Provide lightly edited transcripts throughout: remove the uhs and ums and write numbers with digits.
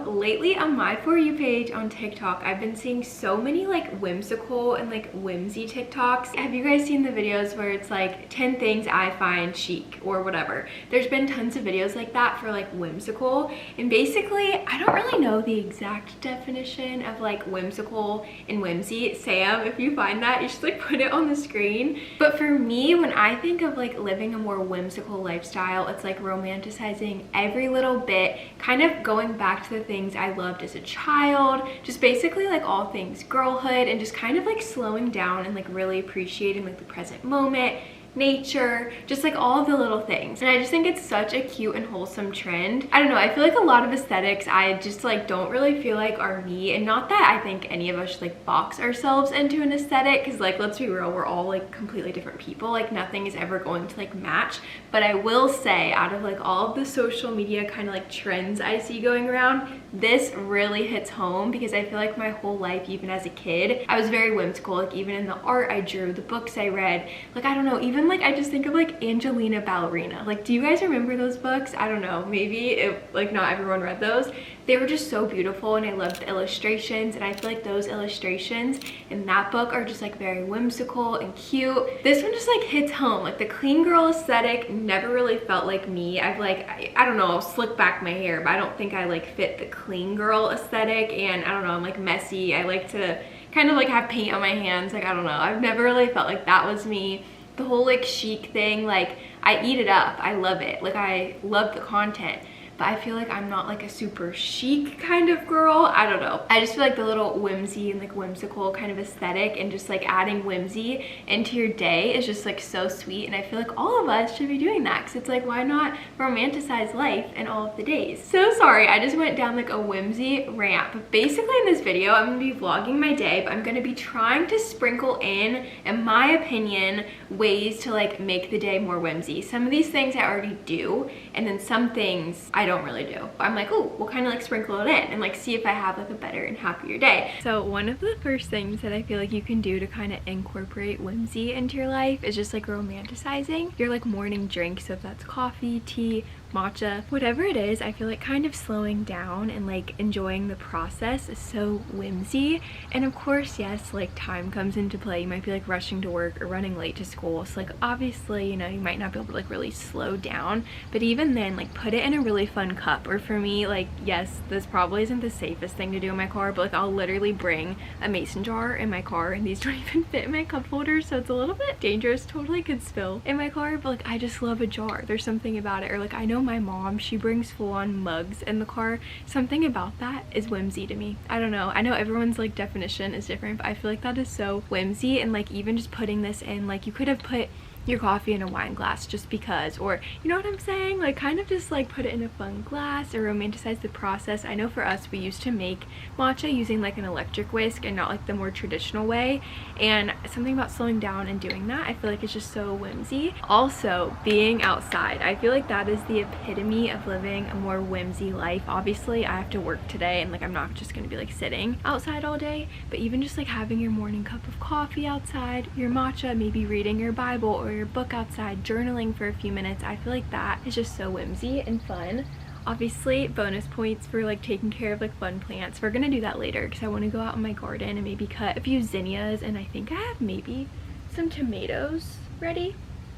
Lately on my For You page on TikTok, I've been seeing so many like whimsical and like whimsy TikToks. Have you guys seen the videos where it's like 10 things I find chic or whatever? There's been tons of videos like that for like whimsical, and basically I don't really know the exact definition of like whimsical and whimsy. Sam, if you find that, you should like put it on the screen. But for me, when I think of like living a more whimsical lifestyle, it's like romanticizing every little bit, kind of going back to the things I loved as a child, just basically like all things girlhood, and just kind of like slowing down and like really appreciating like the present moment, nature, just like all of the little things. And I just think it's such a cute and wholesome trend. I don't know, I feel like a lot of aesthetics I just like don't really feel like are me, and not that I think any of us should like box ourselves into an aesthetic, because like let's be real, we're all like completely different people, like nothing is ever going to like match. But I will say, out of like all of the social media kind of like trends I see going around, this really hits home, because I feel like my whole life, even as a kid, I was very whimsical. Like even in the art I drew, the books I read, like I don't know, even like I just think of like Angelina Ballerina. Like, do you guys remember those books? I don't know, maybe it, like not everyone read those. They were just so beautiful, and I loved the illustrations, and I feel like those illustrations in that book are just like very whimsical and cute. This one just like hits home. Like the clean girl aesthetic never really felt like me. I've like, I don't know, I'll slick back my hair, but I don't think I like fit the clean girl aesthetic. And I don't know, I'm like messy. I like to kind of like have paint on my hands. Like, I don't know, I've never really felt like that was me. The whole like chic thing, like I eat it up. I love it. Like I love the content, but I feel like I'm not like a super chic kind of girl. I don't know. I just feel like the little whimsy and like whimsical kind of aesthetic, and just like adding whimsy into your day is just like so sweet. And I feel like all of us should be doing that, because it's like, why not romanticize life in all of the days? So sorry, I just went down like a whimsy rant. But basically in this video, I'm gonna be vlogging my day, but I'm gonna be trying to sprinkle in my opinion, ways to like make the day more whimsy. Some of these things I already do, and then some things I don't really do. I'm like, oh, we'll kind of like sprinkle it in and like see if I have like a better and happier day. So one of the first things that I feel like you can do to kind of incorporate whimsy into your life is just like romanticizing your like morning drink. So if that's coffee, tea, matcha, whatever it is, I feel like kind of slowing down and like enjoying the process is so whimsy. And of course, yes, like time comes into play. You might be like rushing to work or running late to school, so like obviously, you know, you might not be able to like really slow down, but even then, like put it in a really fun cup. Or for me, like, yes, this probably isn't the safest thing to do in my car, but like I'll literally bring a mason jar in my car, and these don't even fit in my cup holder, so it's a little bit dangerous. Totally could spill in my car, but like I just love a jar. There's something about it. Or like I know my mom, she brings full-on mugs in the car. Something about that is whimsy to me. I don't know, I know everyone's like definition is different, but I feel like that is so whimsy. And like even just putting this in, like you could have put your coffee in a wine glass just because, or you know what I'm saying, like kind of just like put it in a fun glass or romanticize the process. I know for us, we used to make matcha using like an electric whisk and not like the more traditional way, and something about slowing down and doing that, I feel like it's just so whimsy. Also, being outside, I feel like that is the epitome of living a more whimsy life. Obviously I have to work today, and like I'm not just gonna be like sitting outside all day, but even just like having your morning cup of coffee outside, your matcha, maybe reading your Bible or your book outside, journaling for a few minutes, I feel like that is just so whimsy and fun. Obviously, bonus points for like taking care of like fun plants. We're gonna do that later, because I want to go out in my garden and maybe cut a few zinnias, and I think I have maybe some tomatoes ready.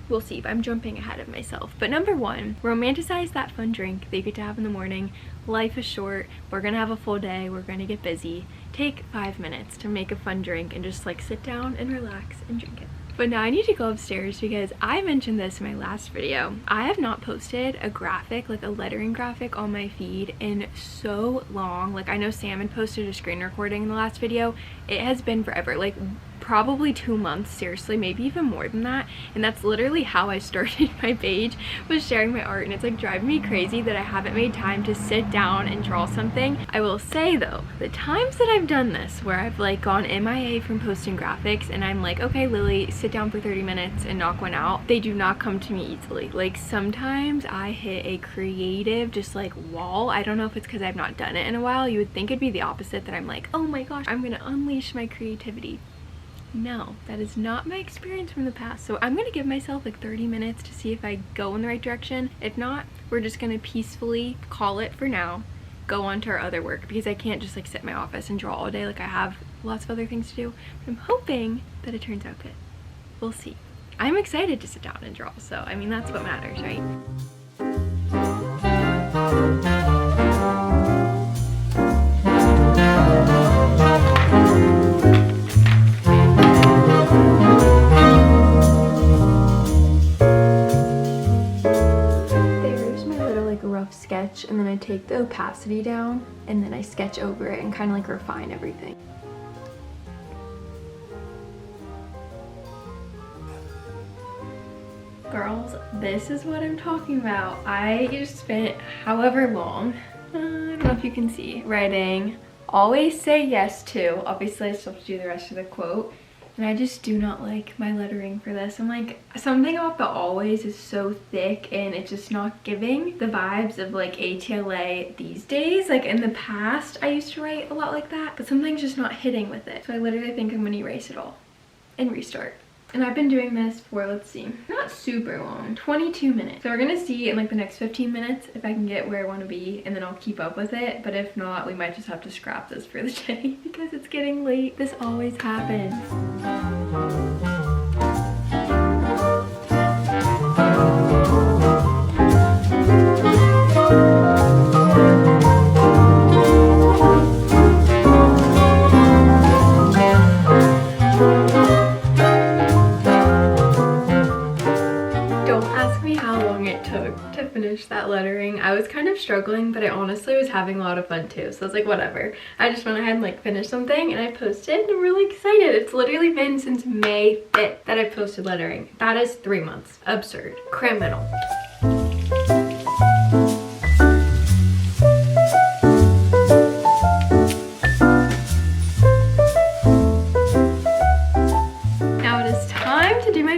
We'll see if I'm jumping ahead of myself. But number one, romanticize that fun drink that you get to have in the morning. Life is short. We're gonna have a full day. We're gonna get busy. Take 5 minutes to make a fun drink and just like sit down and relax and drink it. But now I need to go upstairs because I mentioned this in my last video. I have not posted a graphic, like a lettering graphic on my feed in so long. Like I know Sam had posted a screen recording in the last video. It has been forever, like probably 2 months, seriously, maybe even more than that. And that's literally how I started my page, was sharing my art, and it's like driving me crazy that I haven't made time to sit down and draw something. I will say though, the times that I've done this where I've like gone MIA from posting graphics and I'm like, okay Lily, sit down for 30 minutes and knock one out, they do not come to me easily. Like sometimes I hit a creative just like wall. I don't know if it's because I've not done it in a while. You would think it'd be the opposite, that I'm like, oh my gosh, I'm gonna unleash my creativity. No, that is not my experience from the past. So I'm gonna give myself like 30 minutes to see if I go in the right direction. If not, we're just gonna peacefully call it for now, go on to our other work, because I can't just like sit in my office and draw all day. Like I have lots of other things to do. But I'm hoping that it turns out good. We'll see. I'm excited to sit down and draw, so I mean that's what matters, right? Sketch, and then I take the opacity down and then I sketch over it and kind of like refine everything. Girls, this is what I'm talking about. I just spent however long, I don't know if you can see, writing always say yes to. Obviously I still have to do the rest of the quote. And I just do not like my lettering for this. I'm like, something about the always is so thick and it's just not giving the vibes of like ATLA these days. Like in the past, I used to write a lot like that, but something's just not hitting with it. So I literally think I'm gonna erase it all and restart. And I've been doing this for, let's see, not super long, 22 minutes. So we're gonna see in like the next 15 minutes if I can get where I wanna be, and then I'll keep up with it. But if not, we might just have to scrap this for the day because it's getting late. This always happens. That lettering. I was kind of struggling, but I honestly was having a lot of fun too, so I was like, whatever. I just went ahead and like finished something and I posted, and I'm really excited. It's literally been since May 5th that I've posted lettering. That is 3 months. Absurd. Criminal.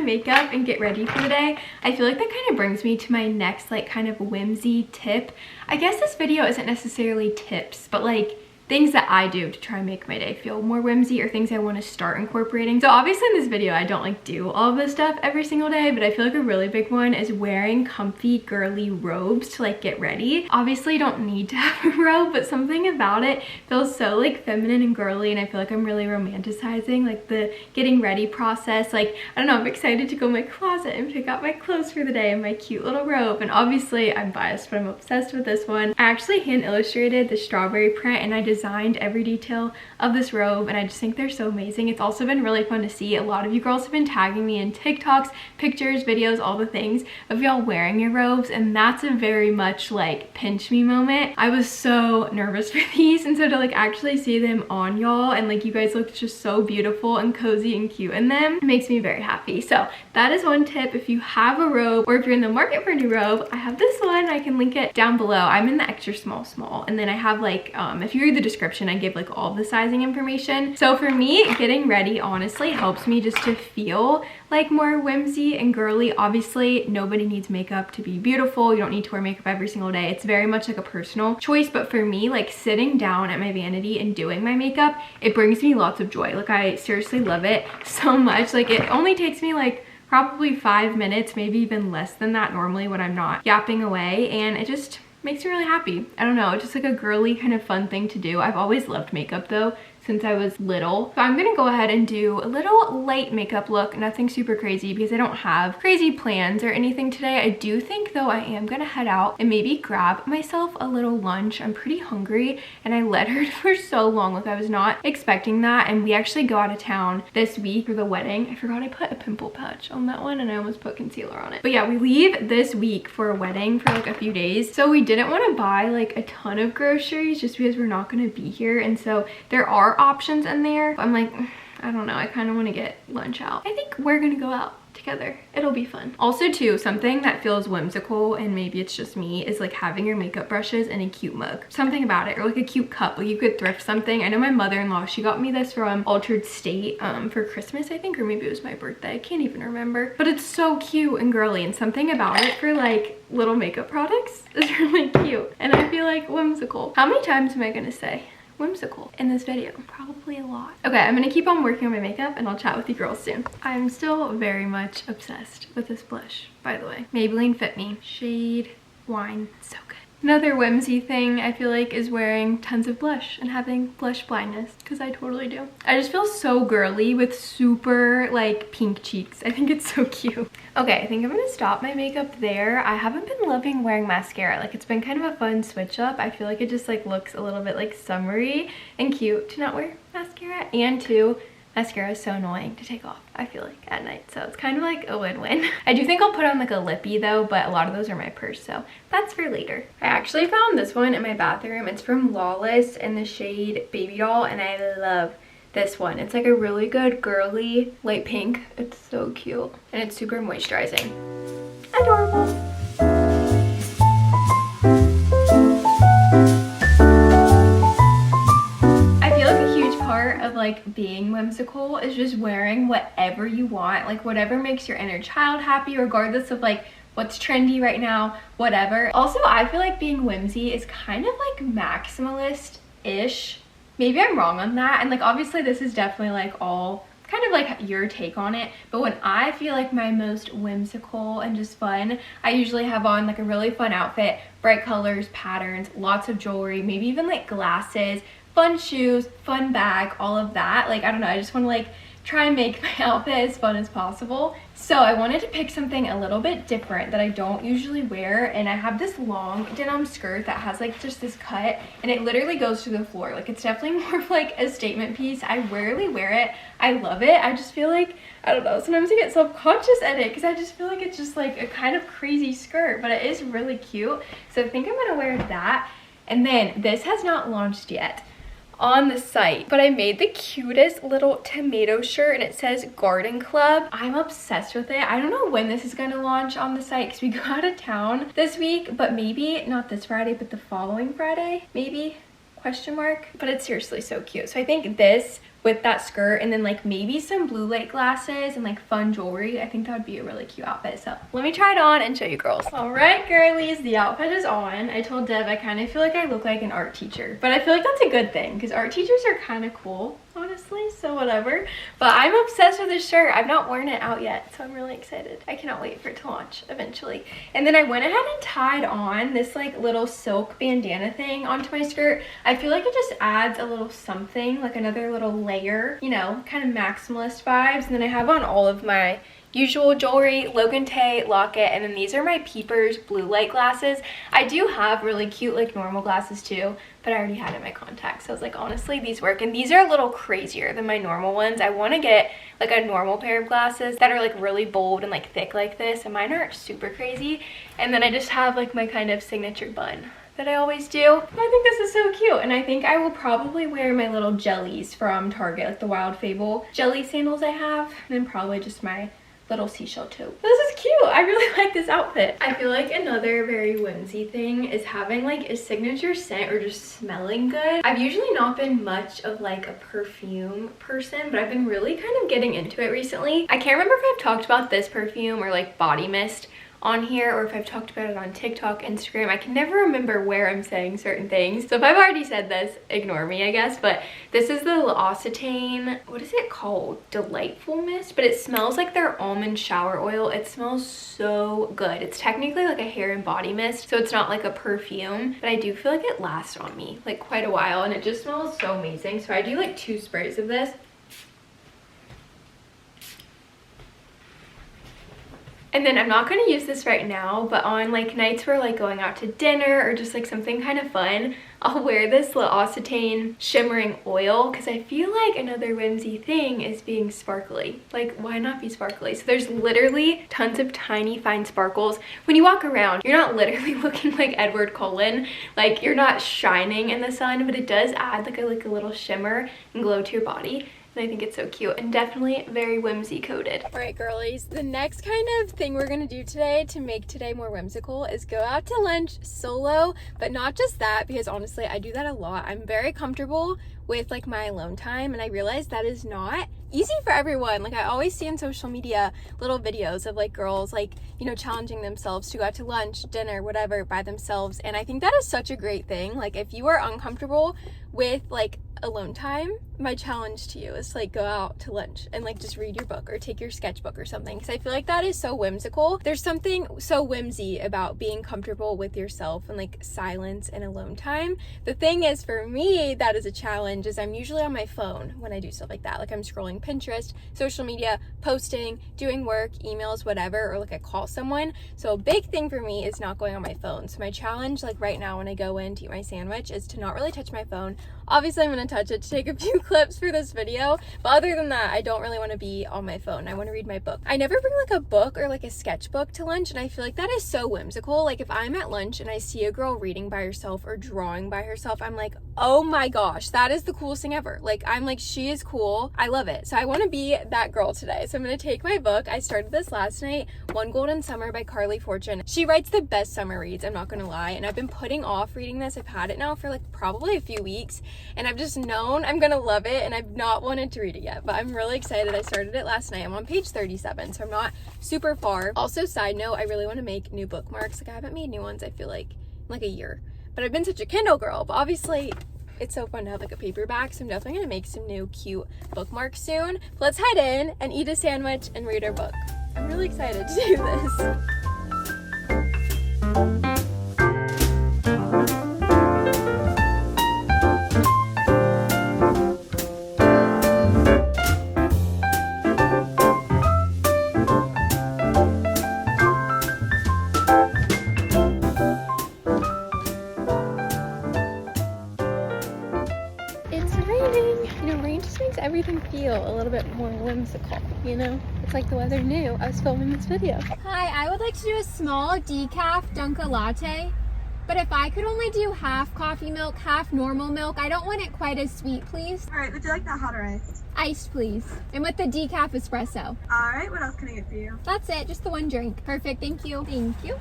Makeup and get ready for the day. I feel like that kind of brings me to my next like kind of whimsy tip. I guess this video isn't necessarily tips, but like things that I do to try and make my day feel more whimsy, or things I want to start incorporating. So obviously in this video, I don't like do all of this stuff every single day, but I feel like a really big one is wearing comfy girly robes to like get ready. Obviously you don't need to have a robe, but something about it feels so like feminine and girly, and I feel like I'm really romanticizing like the getting ready process. Like, I don't know, I'm excited to go in my closet and pick out my clothes for the day and my cute little robe. And obviously I'm biased, but I'm obsessed with this one. I actually hand illustrated the strawberry print, and I designed every detail of this robe, and I just think they're so amazing. It's also been really fun to see. A lot of you girls have been tagging me in TikToks, pictures, videos, all the things of y'all wearing your robes, and that's a very much like pinch me moment. I was so nervous for these, and so to like actually see them on y'all and like you guys looked just so beautiful and cozy and cute in them, it makes me very happy. So that is one tip. If you have a robe, or if you're in the market for a new robe, I have this one. I can link it down below. I'm in the extra small, and then I have like if you read the description, I give like all the sizing information. So for me, getting ready honestly helps me just to feel like more whimsy and girly. Obviously nobody needs makeup to be beautiful. You don't need to wear makeup every single day. It's very much like a personal choice, but for me, like sitting down at my vanity and doing my makeup, it brings me lots of joy. Like I seriously love it so much. Like it only takes me like probably 5 minutes, maybe even less than that normally when I'm not yapping away, and it just makes me really happy. I don't know, it's just like a girly kind of fun thing to do. I've always loved makeup though, since I was little. So I'm gonna go ahead and do a little light makeup look, nothing super crazy because I don't have crazy plans or anything today. I do think though I am gonna head out and maybe grab myself a little lunch. I'm pretty hungry and I let her for so long. Like I was not expecting that, and we actually go out of town this week for the wedding. I forgot I put a pimple patch on that one and I almost put concealer on it. But yeah, we leave this week for a wedding for like a few days. So we didn't want to buy like a ton of groceries just because we're not going to be here. And so there are options in there. I'm like, I don't know. I kind of want to get lunch out. I think we're going to go out together. It'll be fun. Also too, something that feels whimsical, and maybe it's just me, is like having your makeup brushes in a cute mug. Something about it, or like a cute cup. Like you could thrift something. I know my mother-in-law, she got me this from Altered State for Christmas, I think, or maybe it was my birthday. I can't even remember. But it's so cute and girly, and something about it for like little makeup products is really cute. And I feel like whimsical. How many times am I gonna say whimsical in this video? Probably a lot. Okay, I'm gonna keep on working on my makeup and I'll chat with you girls soon. I'm still very much obsessed with this blush, by the way. Maybelline Fit Me, shade Wine, so good. Another whimsy thing I feel like is wearing tons of blush and having blush blindness, because I totally do. I just feel so girly with super like pink cheeks. I think it's so cute. Okay, I think I'm gonna stop my makeup there. I haven't been loving wearing mascara. Like it's been kind of a fun switch up. I feel like it just like looks a little bit like summery and cute to not wear mascara, and to mascara is so annoying to take off, I feel like, at night. So it's kind of like a win-win. I do think I'll put on like a lippy though, but a lot of those are my purse, so that's for later. I actually found this one in my bathroom. It's from Lawless in the shade Baby Doll, and I love this one. It's like a really good girly light pink. It's so cute, and it's super moisturizing. Adorable. Of like being whimsical is just wearing whatever you want, like whatever makes your inner child happy, regardless of like what's trendy right now, whatever. Also, I feel like being whimsy is kind of like maximalist-ish. Maybe I'm wrong on that, and like obviously this is definitely like all kind of like your take on it, but when I feel like my most whimsical and just fun, I usually have on like a really fun outfit, bright colors, patterns, lots of jewelry, maybe even like glasses, fun shoes, fun bag, all of that. Like, I don't know, I just want to like try and make my outfit as fun as possible. So I wanted to pick something a little bit different that I don't usually wear, and I have this long denim skirt that has like just this cut, and it literally goes to the floor. Like it's definitely more of like a statement piece. I rarely wear it. I love it. I just feel like, I don't know, sometimes I get self-conscious at it because I just feel like it's just like a kind of crazy skirt, but it is really cute. So I think I'm gonna wear that. And then this has not launched yet on the site, but I made the cutest little tomato shirt, and it says Garden Club. I'm obsessed with it. I don't know when this is going to launch on the site because we go out of town this week, but maybe not this Friday, but the following Friday, maybe, question mark. But it's seriously so cute. So I think this with that skirt, and then like maybe some blue light glasses and like fun jewelry, I think that would be a really cute outfit. So let me try it on and show you girls. All right, girlies, the outfit is on. I told Deb I kind of feel like I look like an art teacher, but I feel like that's a good thing because art teachers are kind of cool, honestly, so whatever. But I'm obsessed with this shirt. I've not worn it out yet, so I'm really excited. I cannot wait for it to launch eventually. And then I went ahead and tied on this like little silk bandana thing onto my skirt. I feel like it just adds a little something, like another little layer, you know, kind of maximalist vibes. And then I have on all of my usual jewelry, Logan Tay locket, and then these are my Peepers blue light glasses. I do have really cute like normal glasses too, but I already had in my contacts, so I was like, honestly, these work. And these are a little crazier than my normal ones. I want to get like a normal pair of glasses that are like really bold and like thick like this, and mine aren't super crazy. And then I just have like my kind of signature bun that I always do. I think this is so cute, and I think I will probably wear my little jellies from Target, like the Wild Fable jelly sandals I have, and then probably just my little seashell tote. This is cute. I really like this outfit. I feel like another very whimsy thing is having like a signature scent or just smelling good. I've usually not been much of like a perfume person, but I've been really kind of getting into it recently. I can't remember if I've talked about this perfume or like body mist on here or if I've talked about it on TikTok, Instagram. I can never remember where I'm saying certain things. So if I've already said this, ignore me, I guess. But this is the L'Occitane, what is it called? Delightful Mist, but it smells like their almond shower oil. It smells so good. It's technically like a hair and body mist, so it's not like a perfume, but I do feel like it lasts on me like quite a while, and it just smells so amazing. So I do like 2 sprays of this. And then I'm not going to use this right now, but on like nights where like going out to dinner or just like something kind of fun, I'll wear this L'Occitane shimmering oil because I feel like another whimsy thing is being sparkly. Like, why not be sparkly? So there's literally tons of tiny fine sparkles. When you walk around, you're not literally looking like Edward Cullen. Like, you're not shining in the sun, but it does add like a little shimmer and glow to your body. And I think it's so cute and definitely very whimsy coated. All right, girlies, the next kind of thing we're gonna do today to make today more whimsical is go out to lunch solo, but not just that, because honestly, I do that a lot. I'm very comfortable with like my alone time, and I realize that is not easy for everyone. Like, I always see on social media little videos of like girls like, you know, challenging themselves to go out to lunch, dinner, whatever by themselves, and I think that is such a great thing. Like, if you are uncomfortable with like alone time, my challenge to you is to like go out to lunch and like just read your book or take your sketchbook or something, because I feel like that is so whimsical. There's something so whimsy about being comfortable with yourself and like silence and alone time. The thing is, for me, that is a challenge, is I'm usually on my phone when I do stuff like that. Like, I'm scrolling Pinterest, social media, posting, doing work, emails, whatever, or like I call someone. So a big thing for me is not going on my phone. So my challenge, like right now when I go in to eat my sandwich, is to not really touch my phone. Obviously I'm gonna touch it to take a few clips for this video, but other than that, I don't really want to be on my phone. I want to read my book. I never bring like a book or like a sketchbook to lunch, and I feel like that is so whimsical. Like, if I'm at lunch and I see a girl reading by herself or drawing by herself, I'm like, oh my gosh, that is the coolest thing ever. Like, I'm like, she is cool. I love it. So I want to be that girl today. So I'm gonna take my book. I started this last night, One Golden Summer by Carly Fortune. She writes the best summer reads, I'm not gonna lie, and I've been putting off reading this. I've had it now for like probably a few weeks, and I've just known I'm gonna love it, and I've not wanted to read it yet, but I'm really excited. I started it last night. I'm on page 37, so I'm not super far. Also, side note, I really want to make new bookmarks. Like, I haven't made new ones, I feel like, in like a year, but I've been such a Kindle girl. But obviously it's so fun to have like a paperback, so I'm definitely gonna make some new cute bookmarks soon. But let's head in and eat a sandwich and read our book. I'm really excited to do this. Everything feel a little bit more whimsical, you know? It's like the weather knew I was filming this video. Hi, I would like to do a small decaf Dunka latte, but if I could only do half coffee milk, half normal milk, I don't want it quite as sweet, please. All right, would you like that hot or iced? Iced, please. And with the decaf espresso. All right, what else can I get for you? That's it, just the one drink. Perfect, thank you. Thank you.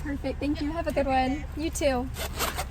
Perfect, thank you. Have a good one. You too.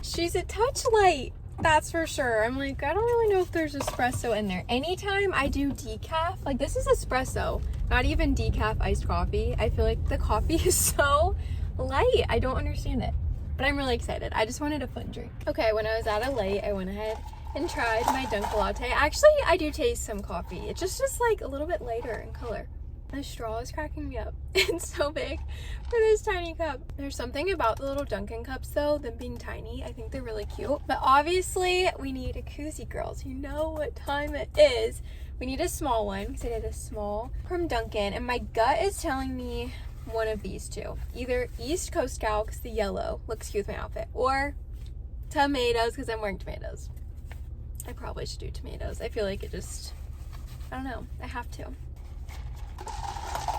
She's a touch light. That's for sure. I'm like, I don't really know if there's espresso in there. Anytime I do decaf, like, this is espresso, not even decaf iced coffee. I feel like the coffee is so light. I don't understand it, but I'm really excited. I just wanted a fun drink. Okay, when I was at a light, I went ahead and tried my Dunka latte. Actually, I do taste some coffee. It's just like a little bit lighter in color. The straw is cracking me up. It's so big for this tiny cup. There's something about the little Dunkin' cups though, them being tiny. I think they're really cute. But obviously we need a koozie, girls. You know what time it is. We need a small one because I did a small from Dunkin', and my gut is telling me one of these two. Either East Coast Gal because the yellow looks cute with my outfit, or tomatoes because I'm wearing tomatoes. I probably should do tomatoes. I feel like it just, I don't know, I have to.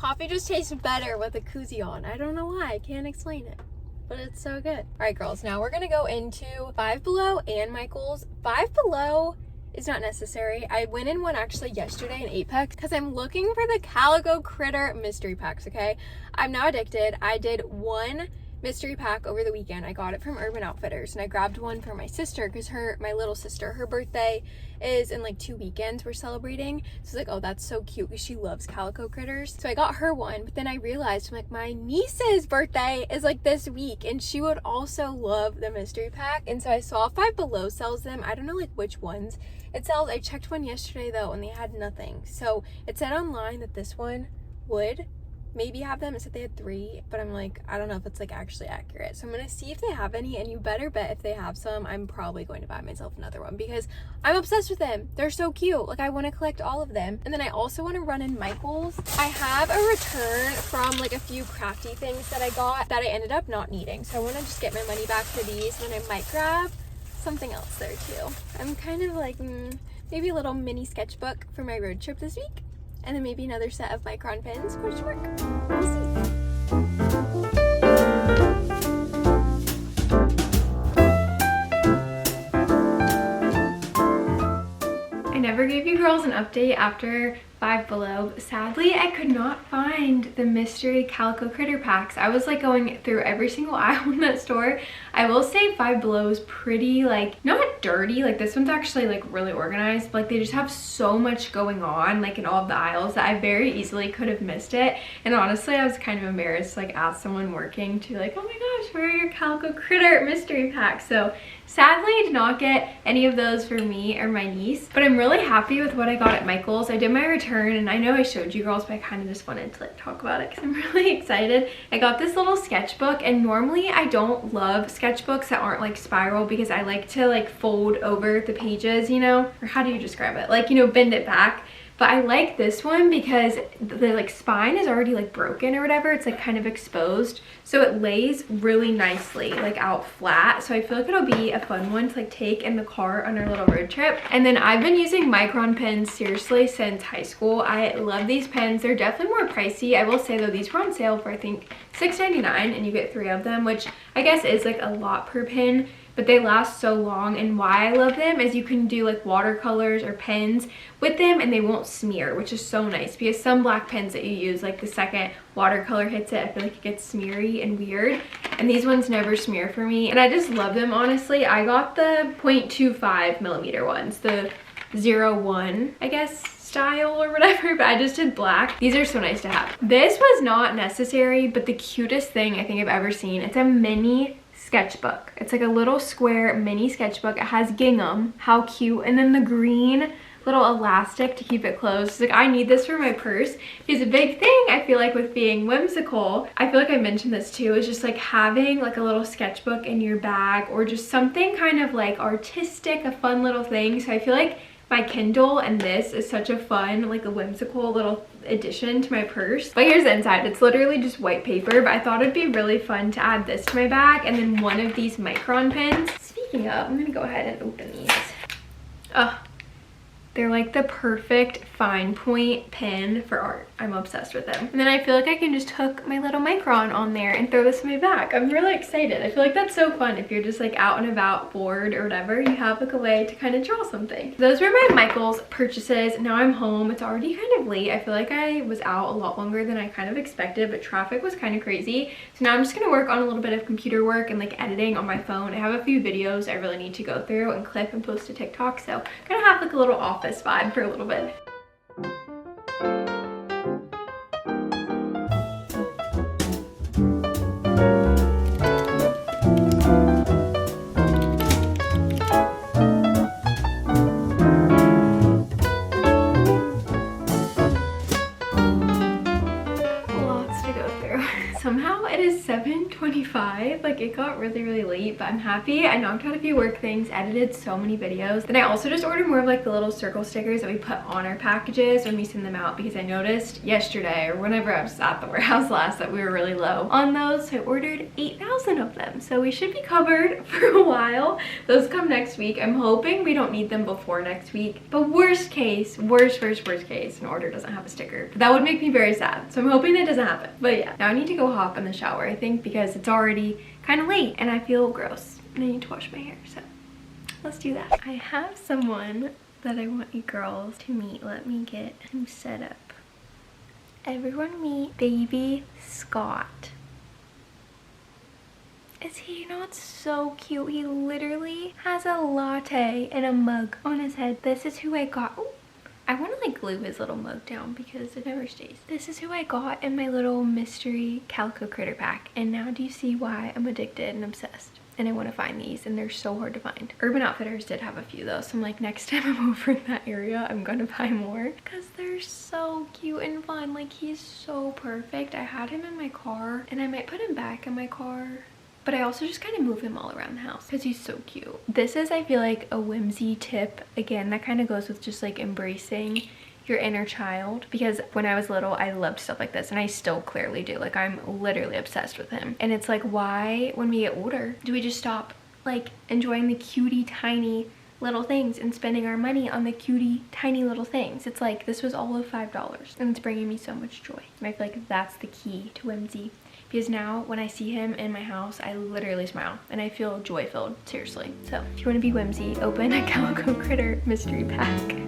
Coffee just tastes better with a koozie on. I don't know why. I can't explain it, but it's so good. All right, girls, now we're gonna go into Five Below and Michael's. Five Below is not necessary. I went in one actually yesterday in Apex because I'm looking for the Calico Critter mystery packs, okay? I'm now addicted. I did one mystery pack over the weekend. I got it from Urban Outfitters, and I grabbed one for my sister because my little sister, her birthday is in like 2 weekends we're celebrating. So it's like, oh, that's so cute because she loves calico critters. So I got her one, but then I realized, I'm like, my niece's birthday is like this week, and she would also love the mystery pack. And so I saw Five Below sells them. I don't know like which ones it sells. I checked one yesterday though, and they had nothing. So it said online that this one would maybe have them. It said they had 3, but I'm like, I don't know if it's like actually accurate. So I'm gonna see if they have any, and you better bet if they have some, I'm probably going to buy myself another one because I'm obsessed with them. They're so cute. Like, I want to collect all of them. And then I also want to run in Michael's. I have a return from like a few crafty things that I got that I ended up not needing. So I want to just get my money back for these, and then I might grab something else there too. I'm kind of like, maybe a little mini sketchbook for my road trip this week. And then maybe another set of micron pens. We'll see. I never gave you girls an update after Five Below. Sadly, I could not find the mystery calico critter packs. I was like going through every single aisle in that store. I will say Five Below is pretty like, not dirty, like this one's actually like really organized, but like they just have so much going on like in all of the aisles that I very easily could have missed it. And honestly, I was kind of embarrassed to like ask someone working to like, oh my gosh, where are your calico critter mystery packs? So sadly, I did not get any of those for me or my niece, but I'm really happy with what I got at Michael's. I did my return, and I know I showed you girls, but I kind of just wanted to like talk about it because I'm really excited. I got this little sketchbook, and normally I don't love sketchbooks that aren't like spiral because I like to like fold over the pages, you know, or how do you describe it? Like, you know, bend it back. But I like this one because the like spine is already like broken or whatever. It's like kind of exposed. So it lays really nicely like out flat. So I feel like it'll be a fun one to like take in the car on our little road trip. And then I've been using micron pens seriously since high school. I love these pens. They're definitely more pricey. I will say though, these were on sale for I think $6.99, and you get 3 of them, which I guess is like a lot per pen. But they last so long, and why I love them is you can do like watercolors or pens with them and they won't smear, which is so nice because some black pens that you use, like the second watercolor hits it, I feel like it gets smeary and weird, and these ones never smear for me, and I just love them. Honestly, I got the 0.25 millimeter ones, the 01 I guess style or whatever, but I just did black. These are so nice to have. This was not necessary, but the cutest thing I think I've ever seen. It's a mini sketchbook. It's like a little square mini sketchbook. It has gingham. How cute. And then the green little elastic to keep it closed. It's like, I need this for my purse because a big thing I feel like with being whimsical, I feel like I mentioned this too, is just like having like a little sketchbook in your bag or just something kind of like artistic, a fun little thing. So I feel like my Kindle and this is such a fun, like a whimsical little addition to my purse. But here's the inside. It's literally just white paper, but I thought it'd be really fun to add this to my bag and then one of these micron pens. Speaking of, I'm gonna go ahead and open these. Oh, they're like the perfect fine point pen for art. I'm obsessed with them. And then I feel like I can just hook my little micron on there and throw this in my bag. I'm really excited. I feel like that's so fun. If you're just like out and about, bored or whatever, you have like a way to kind of draw something. Those were my Michael's purchases. Now I'm home. It's already kind of late. I feel like I was out a lot longer than I kind of expected, but traffic was kind of crazy. So now I'm just gonna work on a little bit of computer work and like editing on my phone. I have a few videos I really need to go through and clip and post to TikTok. So I'm gonna have like a little office vibe for a little bit. Somehow it is 7:25, like it got really late, but I'm happy. I knocked out a few work things, edited so many videos. Then I also just ordered more of like the little circle stickers that we put on our packages when we send them out because I noticed yesterday or whenever I was at the warehouse last that we were really low on those. So I ordered 8,000 of them. So we should be covered for a while. Those come next week. I'm hoping we don't need them before next week. But worst case, worst case, an order doesn't have a sticker. But that would make me very sad. So I'm hoping that doesn't happen. But yeah, now I need to go hop in the shower, I think, because it's already kind of late and I feel gross and I need to wash my hair. So let's do that. I have someone that I want you girls to meet. Let me get him set up. Everyone meet baby Scott. Is he not so cute? He literally has a latte and a mug on his head. This is who I got. Ooh, I want to like glue his little mug down because it never stays. This is who I got in my little mystery calico critter pack. And now do you see why I'm addicted and obsessed? And I want to find these, and they're so hard to find. Urban Outfitters did have a few though, so I'm like, next time I'm over in that area, I'm gonna buy more because they're so cute and fun. Like, he's so perfect. I had him in my car, and I might put him back in my car, but I also just kind of move him all around the house because he's so cute. This is, I feel like, a whimsy tip. Again, that kind of goes with just like embracing your inner child, because when I was little I loved stuff like this, and I still clearly do. Like, I'm literally obsessed with him. And it's like, why when we get older do we just stop like enjoying the cutie tiny little things and spending our money on the cutie tiny little things? It's like, this was all of $5 and it's bringing me so much joy. And I feel like that's the key to whimsy, because now when I see him in my house, I literally smile and I feel joy filled, seriously. So if you want to be whimsy, open a Calico Critter mystery pack.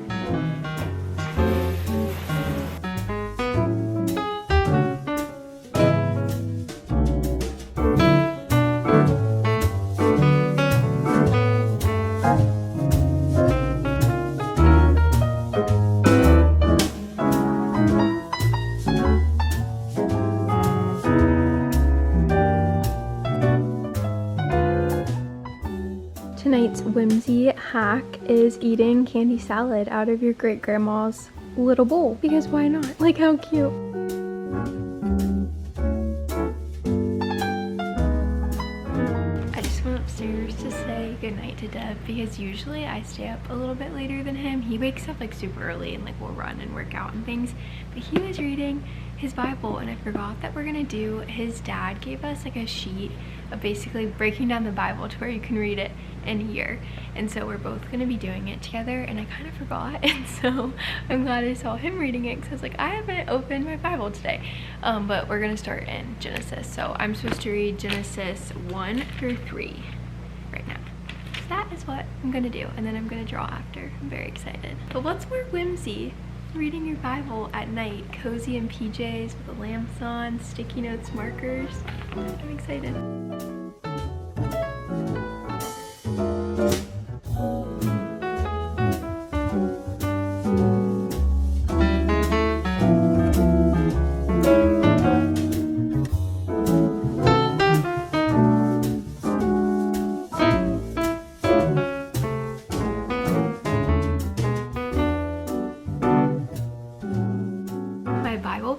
Tonight's whimsy hack is eating candy salad out of your great grandma's little bowl, because why not? Like, how cute. I just went upstairs to say goodnight to Deb, because usually I stay up a little bit later than him. He wakes up like super early and like we'll run and work out and things, but he was reading his Bible, and I forgot that we're gonna do, his dad gave us like a sheet of basically breaking down the Bible to where you can read it in a year, and so we're both gonna be doing it together, and I kind of forgot, and so I'm glad I saw him reading it, because I was like, I haven't opened my Bible today. But we're gonna start in Genesis, so I'm supposed to read Genesis 1 through 3 right now. So that is what I'm gonna do, and then I'm gonna draw after. I'm very excited. But what's more whimsy? Reading your Bible at night, cozy in PJs with the lamps on, sticky notes, markers. I'm excited.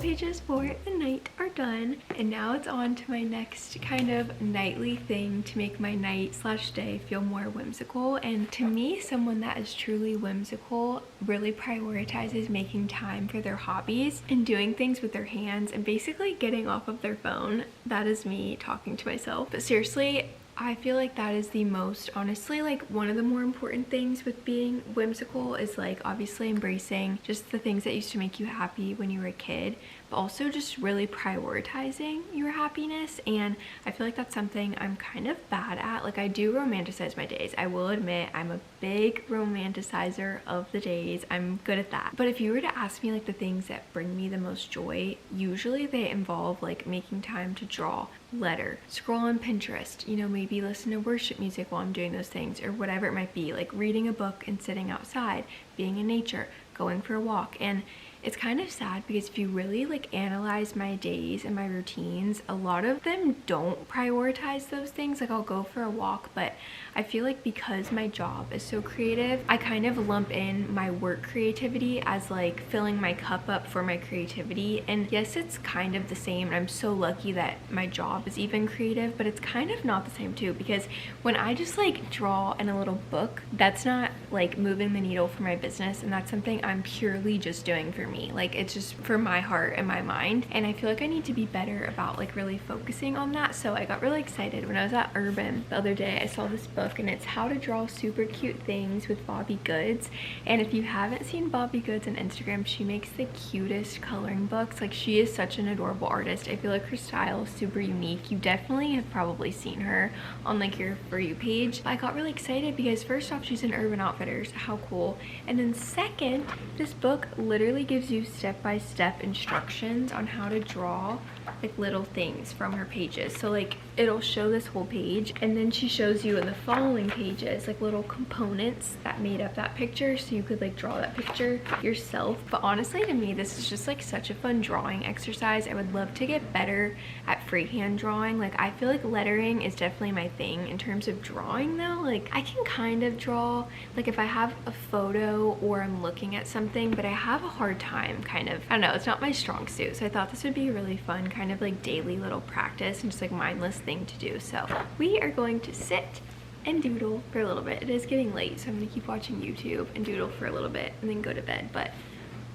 Pages for the night are done, and now it's on to my next kind of nightly thing to make my night/day feel more whimsical. And to me, someone that is truly whimsical really prioritizes making time for their hobbies and doing things with their hands and basically getting off of their phone. That is me talking to myself, but seriously, I feel like that is the most, honestly, like one of the more important things with being whimsical is like obviously embracing just the things that used to make you happy when you were a kid, but also just really prioritizing your happiness. And I feel like that's something I'm kind of bad at. Like, I do romanticize my days. I will admit I'm a big romanticizer of the days. I'm good at that. But if you were to ask me like the things that bring me the most joy, usually they involve like making time to draw, letter, scroll on Pinterest, you know, maybe listen to worship music while I'm doing those things, or whatever it might be, like reading a book and sitting outside, being in nature, going for a walk. And it's kind of sad because if you really like analyze my days and my routines, a lot of them don't prioritize those things. Like, I'll go for a walk, but I feel like because my job is so creative, I kind of lump in my work creativity as like filling my cup up for my creativity. And yes, it's kind of the same, and I'm so lucky that my job is even creative, but it's kind of not the same too, because when I just like draw in a little book, that's not like moving the needle for my business, and that's something I'm purely just doing for me. Like, it's just for my heart and my mind, and I feel like I need to be better about like really focusing on that. So I got really excited when I was at Urban the other day. I saw this book, and it's How to Draw Super Cute Things with Bobby Goods. And if you haven't seen Bobby Goods on Instagram, she makes the cutest coloring books. Like, she is such an adorable artist. I feel like her style is super unique. You definitely have probably seen her on like your For You page. I got really excited because first off, she's in Urban Outfitters. How cool. And then second, this book literally gives gives you step-by-step instructions on how to draw like little things from her pages. So like it'll show this whole page, and then she shows you in the following pages like little components that made up that picture, so you could like draw that picture yourself. But honestly, to me, this is just like such a fun drawing exercise. I would love to get better at freehand drawing. Like I feel like lettering is definitely my thing. In terms of drawing though, like I can kind of draw like if I have a photo or I'm looking at something, but I have a hard time kind of, I don't know, it's not my strong suit. So I thought this would be a really fun kind of like daily little practice and just like mindless thing to do. So we are going to sit and doodle for a little bit. It is getting late, so I'm gonna keep watching YouTube and doodle for a little bit and then go to bed, but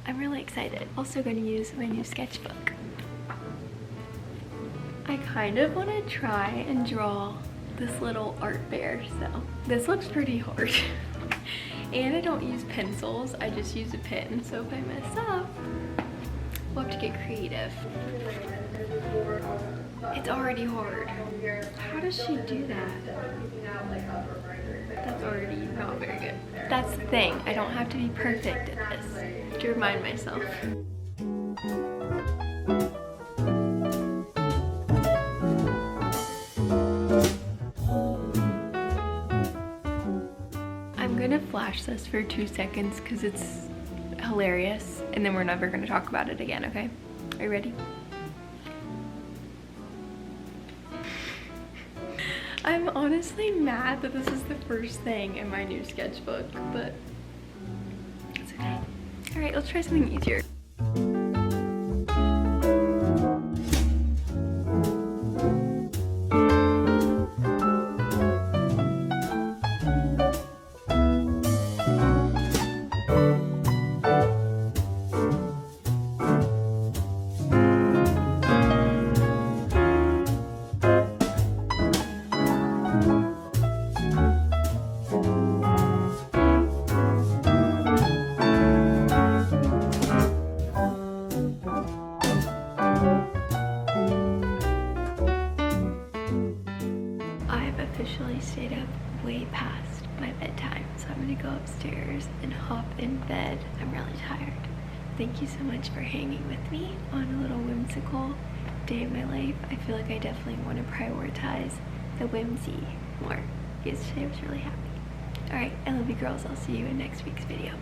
I'm really excited. Also gonna use my new sketchbook. I kind of want to try and draw this little art bear, so this looks pretty hard. And I don't use pencils, I just use a pen, so if I mess up, we'll have to get creative. It's already hard. How does she do that? That's already not very good. That's the thing, I don't have to be perfect at this. I have to remind myself. I'm gonna flash this for 2 seconds because it's hilarious, and then we're never gonna talk about it again, okay? Are you ready? I'm honestly mad that this is the first thing in my new sketchbook, but it's okay. All right, let's try something easier. Officially stayed up way past my bedtime, so I'm gonna go upstairs and hop in bed. I'm really tired. Thank you so much for hanging with me on a little whimsical day of my life. I feel like I definitely want to prioritize the whimsy more because today was really happy. All right, I love you girls. I'll see you in next week's video.